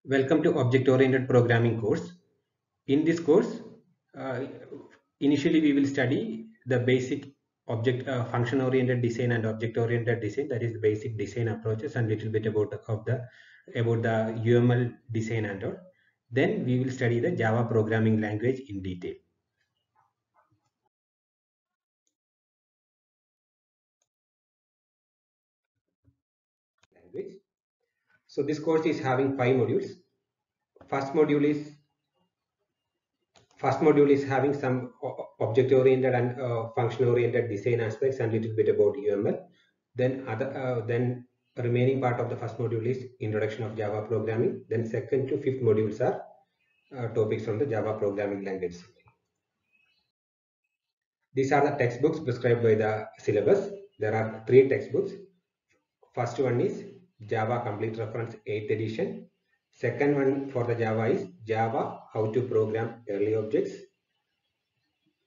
Welcome to Object-Oriented Programming course. In this course, uh, initially we will study the basic object function-oriented design and object-oriented design. That is the basic design approaches and little bit about the UML design and all. Then we will study the Java programming language in detail. So this course is having 5 modules. First module is having some object-oriented and function-oriented design aspects and little bit about UML. Then remaining part of the first module is introduction of Java programming. Then second to fifth modules are topics from the Java programming language. These are the textbooks prescribed by the syllabus. There are 3 textbooks. First one is Java Complete Reference 8th edition. Second one for the Java is Java How to Program Early Objects.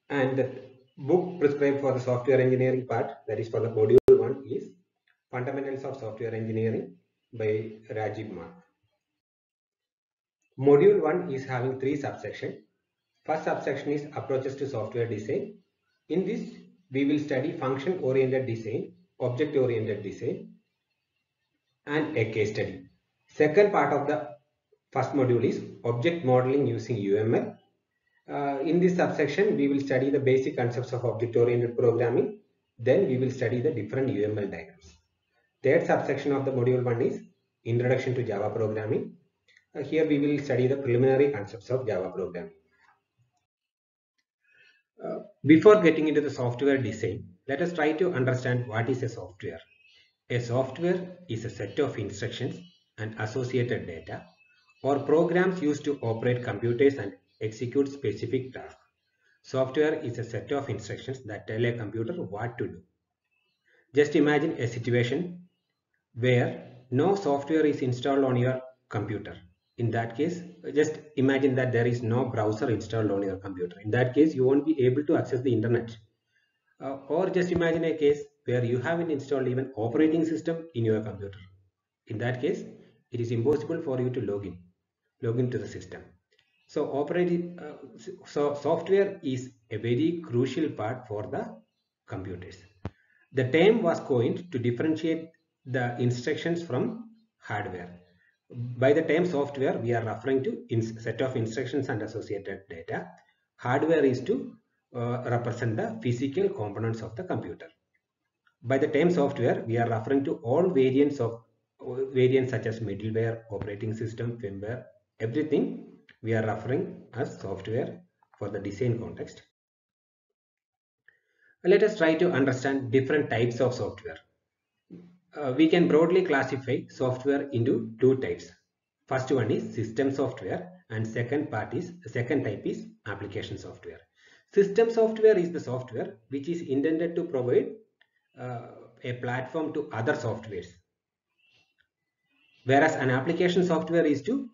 And the book prescribed for the software engineering part, that is for the module 1, is Fundamentals of Software Engineering by Rajiv Mark. Module 1 is having 3 subsections. First subsection is Approaches to Software Design. In this, we will study function-oriented design, object-oriented design, and a case study. Second part of the first module is Object Modeling using UML. In this subsection, we will study the basic concepts of object-oriented programming. Then we will study the different UML diagrams. Third subsection of the module 1 is Introduction to Java Programming. Here we will study the preliminary concepts of Java programming. Before getting into the software design, let us try to understand what is a software. A software is a set of instructions and associated data or programs used to operate computers and execute specific tasks. Software is a set of instructions that tell a computer what to do. Just imagine a situation where no software is installed on your computer. In that case, just imagine that there is no browser installed on your computer. In that case, you won't be able to access the internet. Or just imagine a case where you haven't installed even operating system in your computer. In that case, it is impossible for you to log into the system. So software is a very crucial part for the computers. The term was coined to differentiate the instructions from hardware. By the term software, we are referring to set of instructions and associated data. Hardware is to represent the physical components of the computer. By the term software, we are referring to all variants such as middleware, operating system, firmware, everything we are referring as software for the design context. Let us try to understand different types of software. We can broadly classify software into 2 types. First one is system software and second type is application software. System software is the software which is intended to provide a platform to other softwares, whereas an application software is to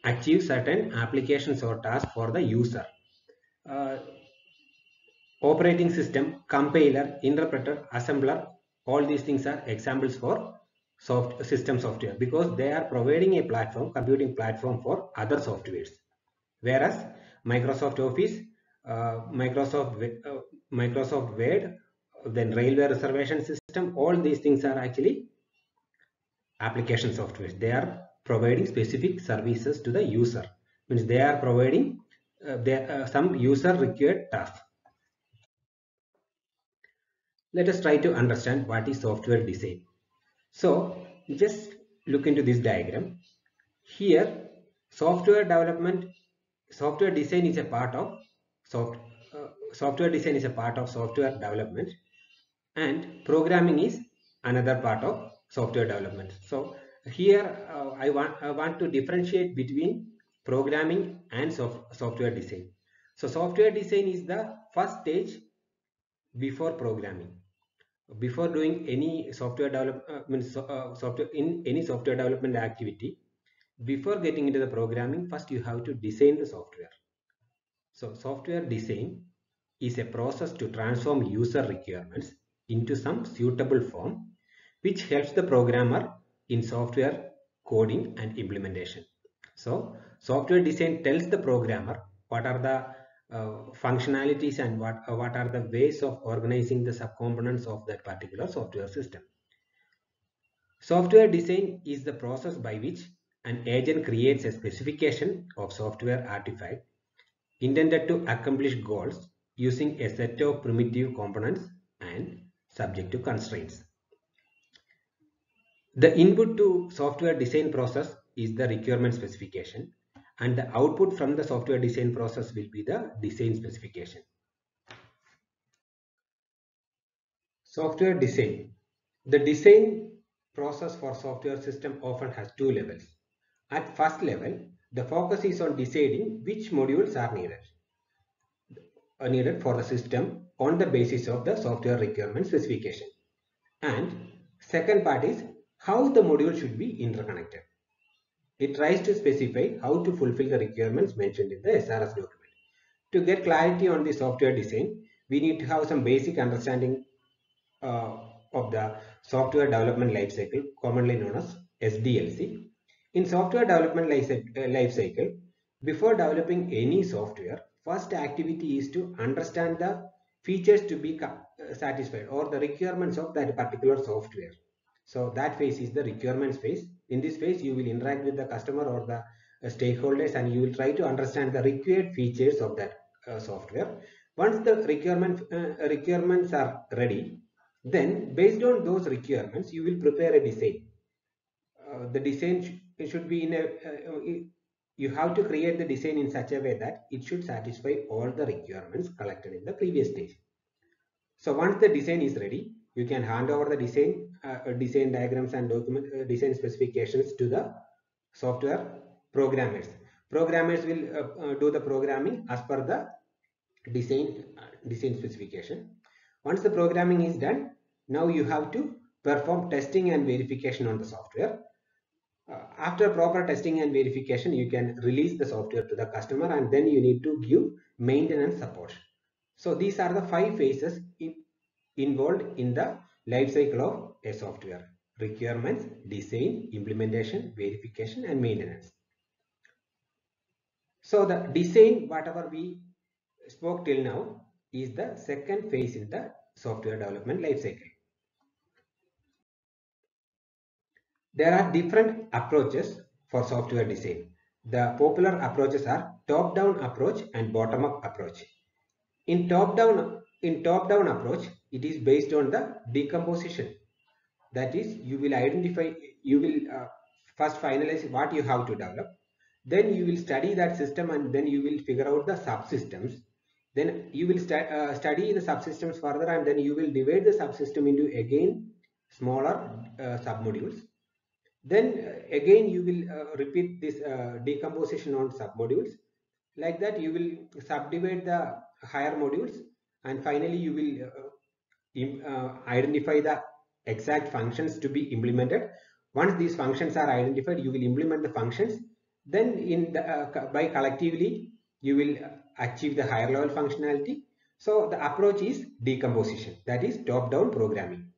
achieve certain applications or tasks for the user. Operating system, compiler, interpreter, assembler, all these things are examples for system software because they are providing a platform, computing platform for other softwares. Whereas Microsoft Office, Microsoft Word, then railway reservation system, all these things are actually application software. They are providing specific services to the user. Means they are providing some user required tasks. Let us try to understand what is software design. So just look into this diagram. Here software design is a part of software development, and programming is another part of software development. So here I want to differentiate between programming and software design. So software design is the first stage before programming. Before doing any software development activity, before getting into the programming, first you have to design the software. So software design is a process to transform user requirements into some suitable form which helps the programmer in software coding and implementation. So software design tells the programmer what are the functionalities and what are the ways of organizing the subcomponents of that particular software system. Software design is the process by which an agent creates a specification of software artifact intended to accomplish goals using a set of primitive components and subject to constraints. The input to software design process is the requirement specification, and the output from the software design process will be the design specification. Software design. The design process for software system often has two levels. At first level, the focus is on deciding which modules are needed for the system on the basis of the software requirement specification. And second part is how the module should be interconnected. It tries to specify how to fulfill the requirements mentioned in the SRS document. To get clarity on the software design, we need to have some basic understanding of the software development lifecycle, commonly known as SDLC. In software development lifecycle, before developing any software, first activity is to understand the features to be satisfied or the requirements of that particular software. So that phase is the requirements phase. In this phase, you will interact with the customer or the stakeholders, and you will try to understand the required features of that software. Once the requirements are ready, then based on those requirements, you will prepare a design. The design should be in you have to create the design in such a way that it should satisfy all the requirements collected in the previous stage. So once the design is ready, you can hand over the design diagrams and document design specifications to the software programmers. Programmers will do the programming as per the design specification. Once the programming is done, now you have to perform testing and verification on the software. After proper testing and verification, you can release the software to the customer, and then you need to give maintenance support. So these are the 5 phases involved in the life cycle of a software: requirements, design, implementation, verification, and maintenance. So the design, whatever we spoke till now, is the second phase in the software development life cycle. There are different approaches for software design. The popular approaches are top-down approach and bottom-up approach. In top-down approach, it is based on the decomposition. That is, you will first finalize what you have to develop. Then you will study that system, and then you will figure out the subsystems. Then you will study the subsystems further, and then you will divide the subsystem into again smaller submodules. Then again you will repeat this decomposition on submodules. Like that, you will subdivide the higher modules, and finally you will identify the exact functions to be implemented. Once these functions are identified, you will implement the functions. Then by collectively you will achieve the higher level functionality. So the approach is decomposition, that is top-down programming.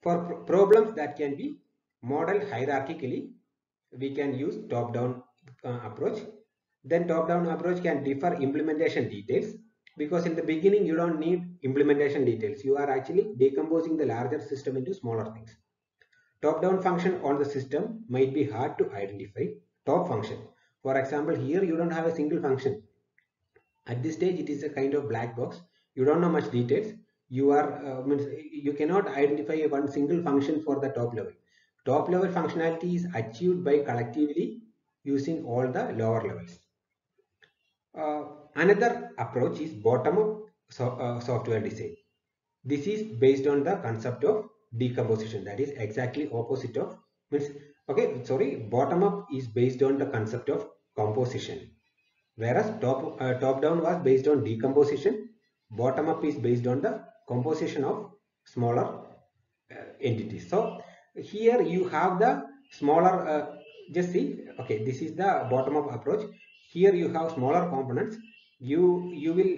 For problems that can be modeled hierarchically, we can use top-down approach. Then top-down approach can differ implementation details, because in the beginning you don't need implementation details. You are actually decomposing the larger system into smaller things. Top-down function on the system might be hard to identify. Top function, for example, here you don't have a single function. At this stage, it is a kind of black box. You don't know much details. You cannot identify one single function for the top level. Top level functionality is achieved by collectively using all the lower levels. Another approach is bottom-up software design. This is based on the concept of decomposition. That is exactly opposite of bottom-up is based on the concept of composition, whereas top-down was based on decomposition. Bottom-up is based on the composition of smaller entities. So here you have the smaller, just see, okay, this is the bottom-up approach. Here you have smaller components. You will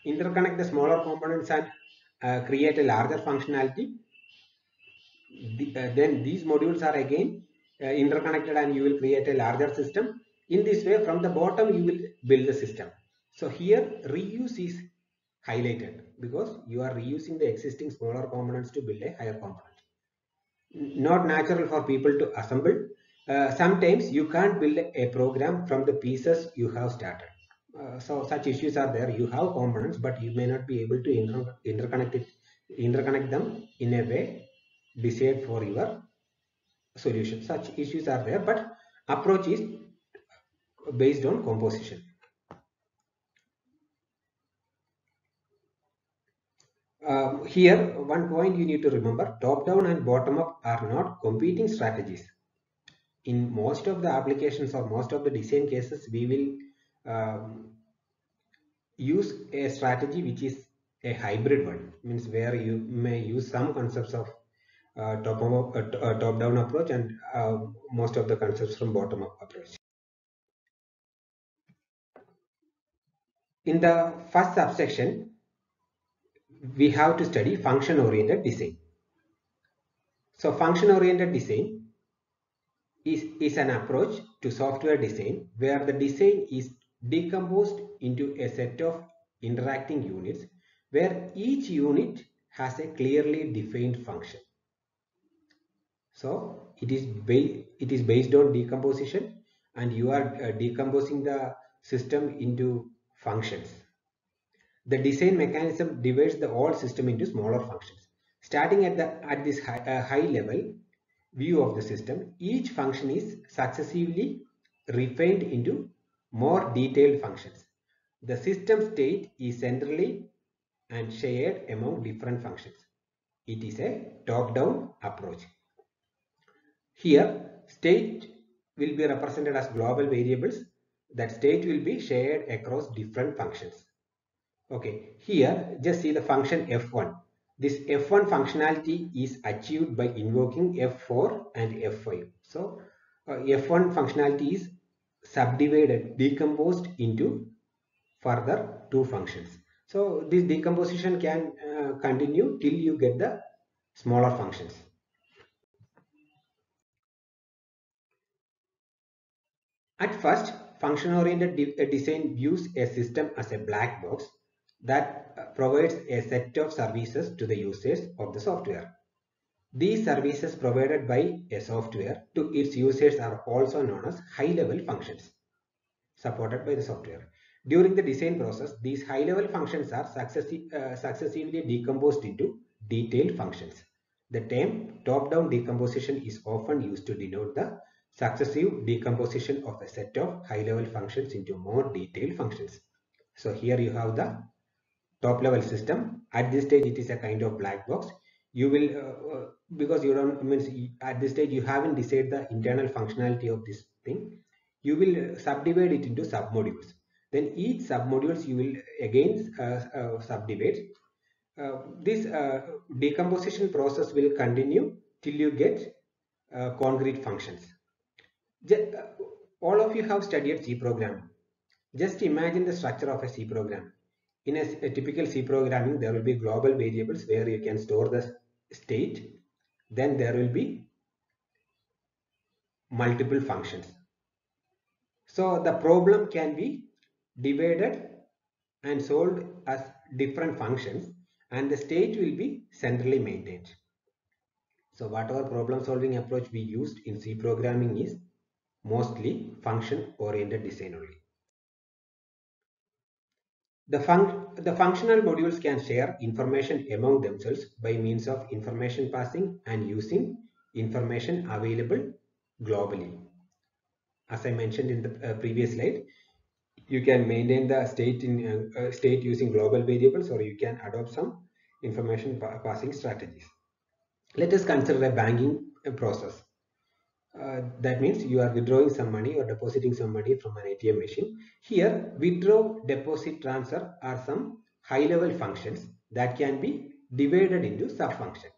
interconnect the smaller components and create a larger functionality. Then these modules are again interconnected, and you will create a larger system. In this way, from the bottom you will build the system. So here reuse is highlighted because you are reusing the existing smaller components to build a higher component. Not natural for people to assemble. Sometimes you can't build a program from the pieces you have started. So such issues are there. You have components, but you may not be able to interconnect them in a way desired for your solution. Such issues are there, but approach is based on composition. Here, one point you need to remember: top-down and bottom-up are not competing strategies. In most of the applications or most of the design cases, we will use a strategy which is a hybrid one, means where you may use some concepts of top-down approach and most of the concepts from bottom-up approach. In the first subsection, we have to study function-oriented design. So function-oriented design is an approach to software design where the design is decomposed into a set of interacting units where each unit has a clearly defined function. So it is based on decomposition, and you are decomposing the system into functions. The design mechanism divides the whole system into smaller functions. Starting at this high level view of the system, each function is successively refined into more detailed functions. The system state is centrally and shared among different functions. It is a top-down approach. Here, state will be represented as global variables. That state will be shared across different functions. Okay, here just see the function f1. This f1 functionality is achieved by invoking f4 and f5. So f1 functionality is subdivided, decomposed into further two functions. So this decomposition can continue till you get the smaller functions. At first, function-oriented design views a system as a black box that provides a set of services to the users of the software. These services provided by a software to its users are also known as high-level functions supported by the software. During the design process, these high-level functions are successively decomposed into detailed functions. The term top-down decomposition is often used to denote the successive decomposition of a set of high-level functions into more detailed functions. So here you have the top-level system. At this stage, it is a kind of black box. You will, because you don't, means at this stage you haven't decided the internal functionality of this thing. You will subdivide it into submodules. Then each submodules you will again subdivide. This decomposition process will continue till you get concrete functions. All of you have studied C programming. Just imagine the structure of a C program. In a typical C programming, there will be global variables where you can store the state. Then there will be multiple functions. So the problem can be divided and solved as different functions, and the state will be centrally maintained. So whatever problem solving approach we used in C programming is mostly function oriented design only. The functional modules can share information among themselves by means of information passing and using information available globally. As I mentioned in the previous slide, you can maintain the state in state using global variables, or you can adopt some information passing strategies. Let us consider a banking process. That means you are withdrawing some money or depositing some money from an ATM machine. Here, withdraw, deposit, transfer are some high-level functions that can be divided into sub-functions.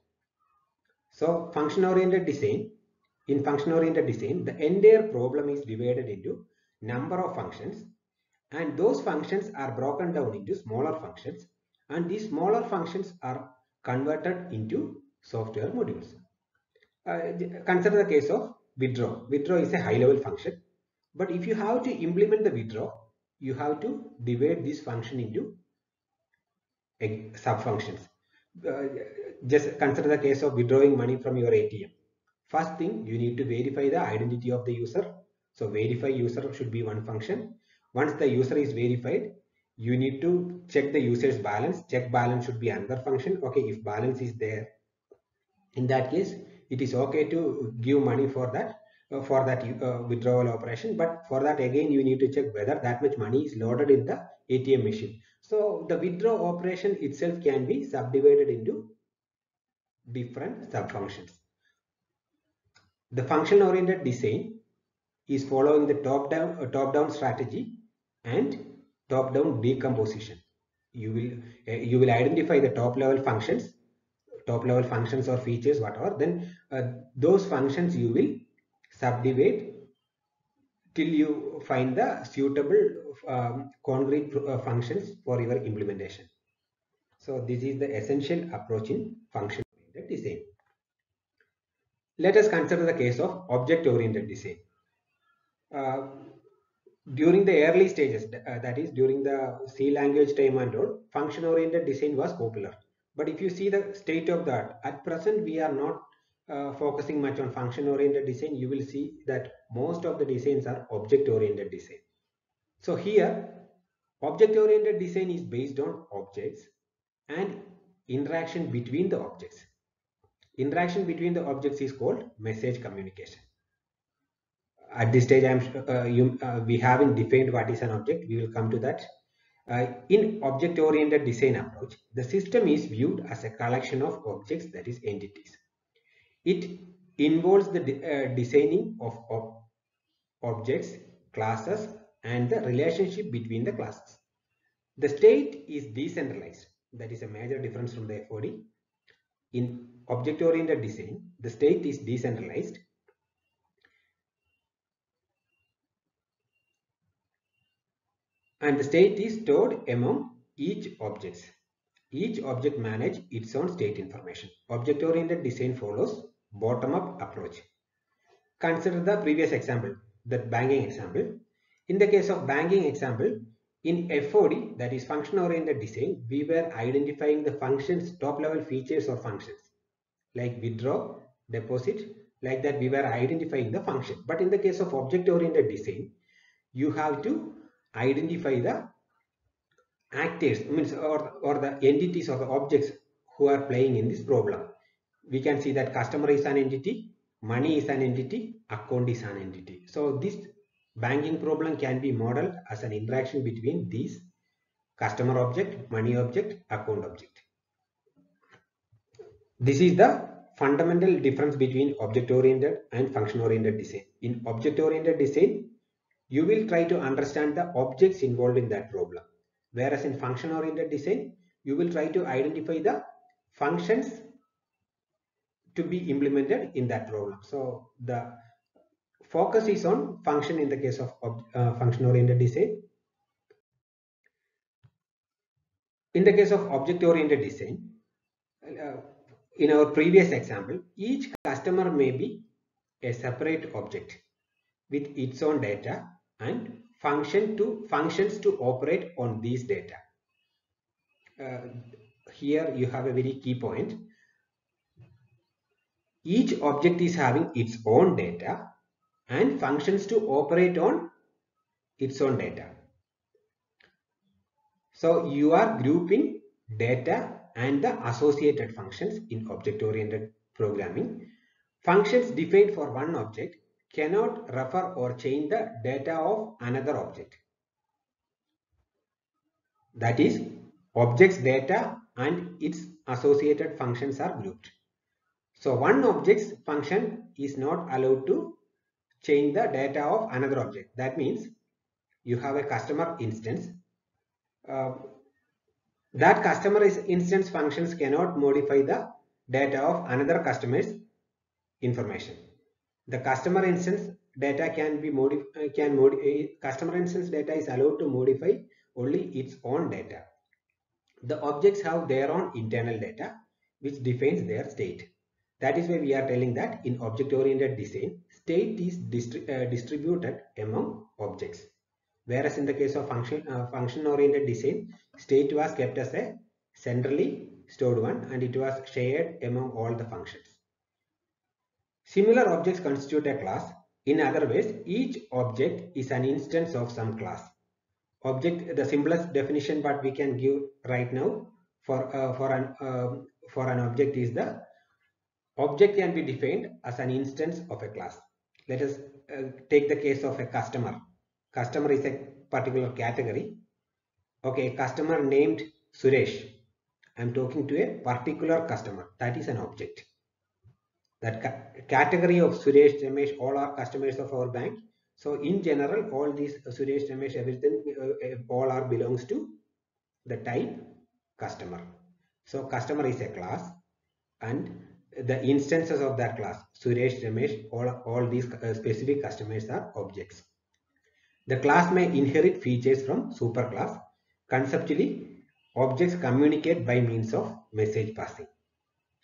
So, function-oriented design. In function-oriented design, the entire problem is divided into number of functions, and those functions are broken down into smaller functions, and these smaller functions are converted into software modules. Consider the case of withdraw. Withdraw is a high level function. But if you have to implement the withdraw, you have to divide this function into sub-functions. Just consider the case of withdrawing money from your ATM. First thing, you need to verify the identity of the user. So verify user should be one function. Once the user is verified, you need to check the user's balance. Check balance should be another function. Okay, if balance is there, in that case, it is okay to give money for that withdrawal operation. But for that, again, you need to check whether that much money is loaded in the ATM machine. So the withdraw operation itself can be subdivided into different subfunctions. The function-oriented design is following the top-down strategy and top-down decomposition. You will identify the top-level functions or features, whatever. Then those functions you will subdivide till you find the suitable concrete functions for your implementation. So this is the essential approach in function-oriented design. Let us consider the case of object-oriented design. During the early stages, that is during the C language time and all, function-oriented design was popular. But if you see the state of that, at present we are not focusing much on function-oriented design. You will see that most of the designs are object-oriented design. So here, object-oriented design is based on objects and interaction between the objects. Interaction between the objects is called message communication. At this stage, we haven't defined what is an object. We will come to that. In object-oriented design approach, the system is viewed as a collection of objects, that is entities. It involves the designing of objects, classes, and the relationship between the classes. The state is decentralized. That is a major difference from the FOD. In object-oriented design, the state is decentralized. And the state is stored among each object. Each object manages its own state information. Object-oriented design follows bottom-up approach. Consider the previous example, the banking example. In the case of banking example, in FOD, that is function-oriented design, we were identifying the functions, top-level features or functions, like withdraw, deposit, like that we were identifying the function. But in the case of object-oriented design, you have to identify the actors, or the entities or the objects who are playing in this problem. We can see that customer is an entity, money is an entity, account is an entity. So this banking problem can be modeled as an interaction between these customer object, money object, account object. This is the fundamental difference between object-oriented and function-oriented design. In object-oriented design, you will try to understand the objects involved in that problem. Whereas in function-oriented design, you will try to identify the functions to be implemented in that problem. So the focus is on function in the case of function-oriented design. In the case of object-oriented design, in our previous example, each customer may be a separate object with its own data and functions to operate on these data. Here you have a very key point. Each object is having its own data and functions to operate on its own data. So you are grouping data and the associated functions in object-oriented programming. Functions defined for one object cannot refer or change the data of another object. That is, object's data and its associated functions are grouped. So one object's function is not allowed to change the data of another object. That means you have a customer instance. That customer instance functions cannot modify the data of another customer's information. The customer instance data customer instance data is allowed to modify only its own data. The objects have their own internal data which defines their state. That is why we are telling that in object-oriented design, state is distributed among objects. Whereas in the case of function-oriented design, state was kept as a centrally stored one and it was shared among all the functions. Similar objects constitute a class. In other words, each object is an instance of some class. Object, the simplest definition what we can give right now for an object is the object can be defined as an instance of a class. Let us take the case of a customer. Customer is a particular category. Okay, customer named Suresh. I am talking to a particular customer. That is an object. That category of Suresh, Ramesh, all are customers of our bank. So in general, all these Suresh, Ramesh, everything, all are belongs to the type customer. So customer is a class and the instances of that class, Suresh, Ramesh, all these specific customers are objects. The class may inherit features from superclass. Conceptually, objects communicate by means of message passing.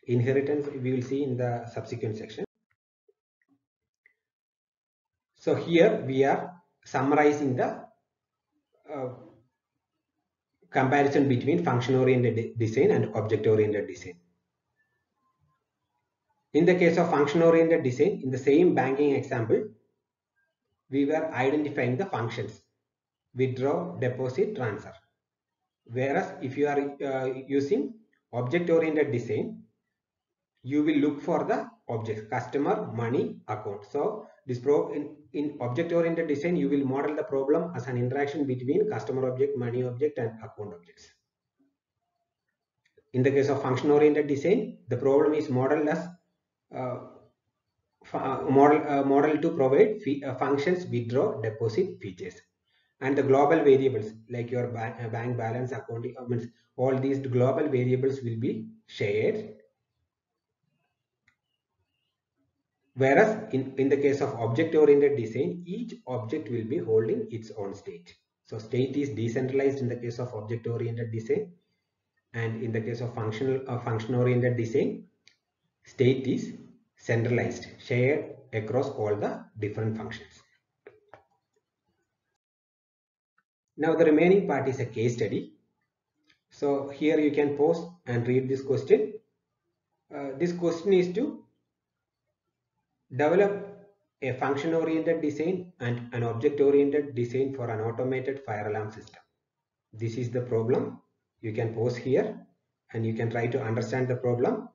Inheritance we will see in the subsequent section. So here we are summarizing the comparison between function-oriented design and object-oriented design. In the case of function-oriented design, in the same banking example, we were identifying the functions: withdraw, deposit, transfer. Whereas if you are using object-oriented design, you will look for the objects: customer, money, account. So this in object-oriented design, you will model the problem as an interaction between customer object, money object, and account objects. In the case of function-oriented design, the problem is modeled as model to provide functions, withdraw, deposit features, and the global variables like your bank balance, account, means all these global variables will be shared. Whereas in the case of object-oriented design, each object will be holding its own state. So state is decentralized in the case of object-oriented design, and in the case of function-oriented design, state is centralized, shared across all the different functions. Now the remaining part is a case study. So here you can pause and read this question. This question is to develop a function-oriented design and an object-oriented design for an automated fire alarm system. This is the problem. You can pause here and you can try to understand the problem.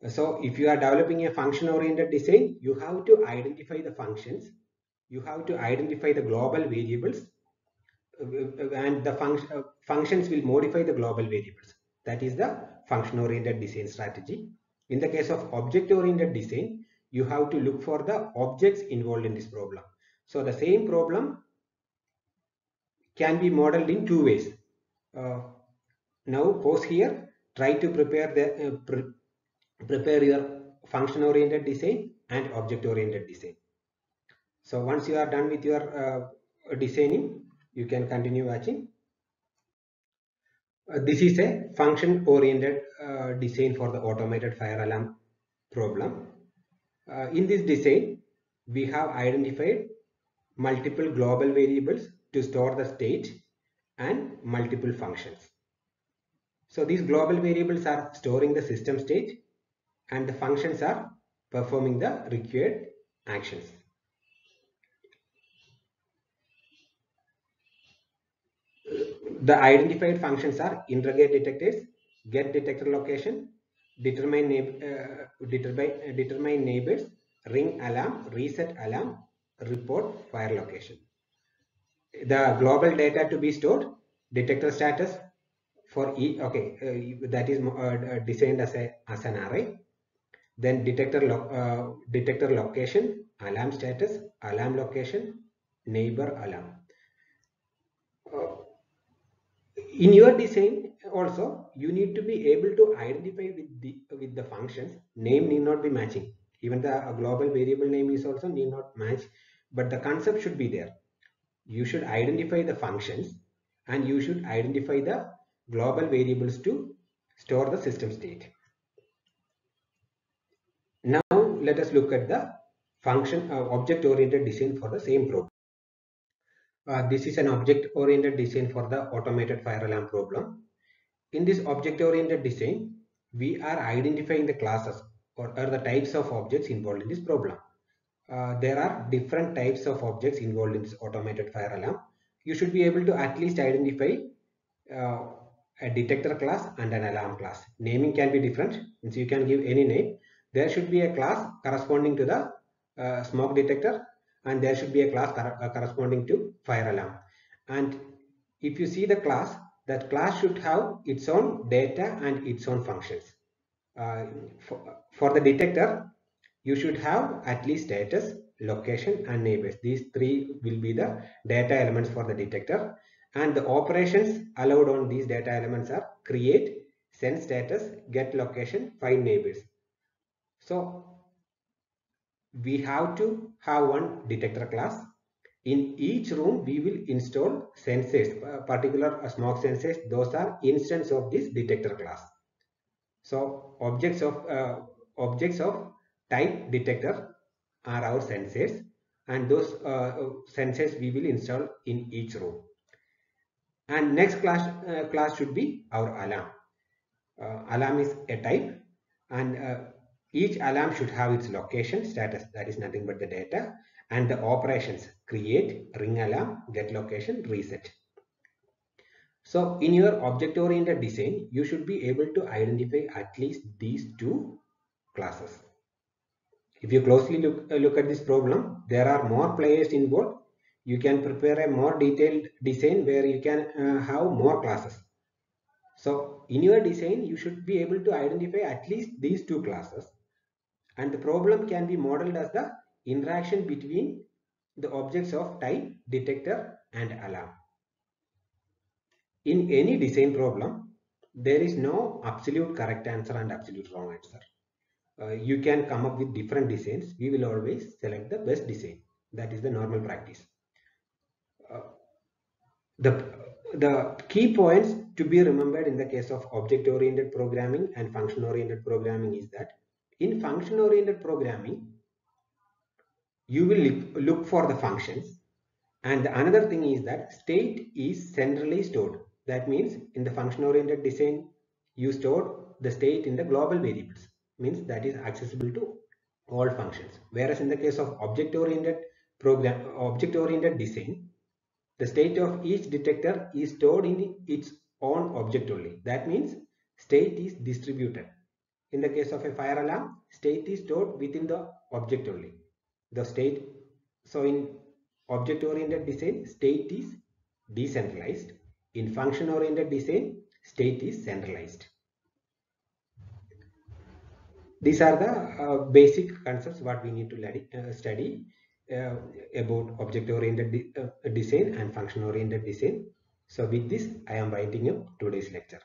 So if you are developing a function-oriented design, you have to identify the functions, you have to identify the global variables, and the functions will modify the global variables. That is the function-oriented design strategy. In the case of object-oriented design, you have to look for the objects involved in this problem. So the same problem can be modeled in two ways. Now pause here, try to prepare your function-oriented design and object-oriented design. So once you are done with your designing, you can continue watching. This is a function-oriented design for the automated fire alarm problem. In this design, we have identified multiple global variables to store the state and multiple functions. So these global variables are storing the system state and the functions are performing the required actions. The identified functions are interrogate detectors, get detector location, determine neighbors, ring alarm, reset alarm, report fire location. The global data to be stored: detector status for each, that is designed as an array. Then detector location, alarm status, alarm location, neighbor alarm. In your design also, you need to be able to identify with the functions. Name need not be matching. Even the global variable name is also need not match, but the concept should be there. You should identify the functions and you should identify the global variables to store the system state. Now let us look at the function object-oriented design for the same problem. This is an object-oriented design for the automated fire alarm problem. In this object-oriented design, we are identifying the classes or the types of objects involved in this problem. There are different types of objects involved in this automated fire alarm. You should be able to at least identify a detector class and an alarm class. Naming can be different, so you can give any name. There should be a class corresponding to the smoke detector, and there should be a class corresponding to fire alarm. And if you see the class, that class should have its own data and its own functions. For the detector, you should have at least status, location, and neighbors. These three will be the data elements for the detector, and the operations allowed on these data elements are create, send status, get location, find neighbors. So we have to have one detector class. In each room we will install sensors, particular smoke sensors. Those are instance of this detector class. So objects of type detector are our sensors, and those sensors we will install in each room. And next class should be our alarm. Alarm is a type, and each alarm should have its location, status, that is nothing but the data, and the operations: create, ring alarm, get location, reset. So in your object-oriented design, you should be able to identify at least these two classes. If you closely look at this problem, there are more players involved. You can prepare a more detailed design where you can have more classes. So in your design, you should be able to identify at least these two classes, and the problem can be modeled as the interaction between the objects of type detector and alarm. In any design problem, there is no absolute correct answer and absolute wrong answer. You can come up with different designs. We will always select the best design. That is the normal practice. The key points to be remembered in the case of object-oriented programming and function-oriented programming is that in function-oriented programming, you will look for the functions, and another thing is that state is centrally stored. That means in the function-oriented design, you stored the state in the global variables, means that is accessible to all functions. Whereas in the case of object-oriented design, the state of each detector is stored in its own object only. That means state is distributed. In the case of a fire alarm, state is stored within the object only. The state, so in object-oriented design, state is decentralized. In function-oriented design, state is centralized. These are the basic concepts what we need to study about object-oriented design and function-oriented design. So with this, I am winding up today's lecture.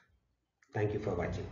Thank you for watching.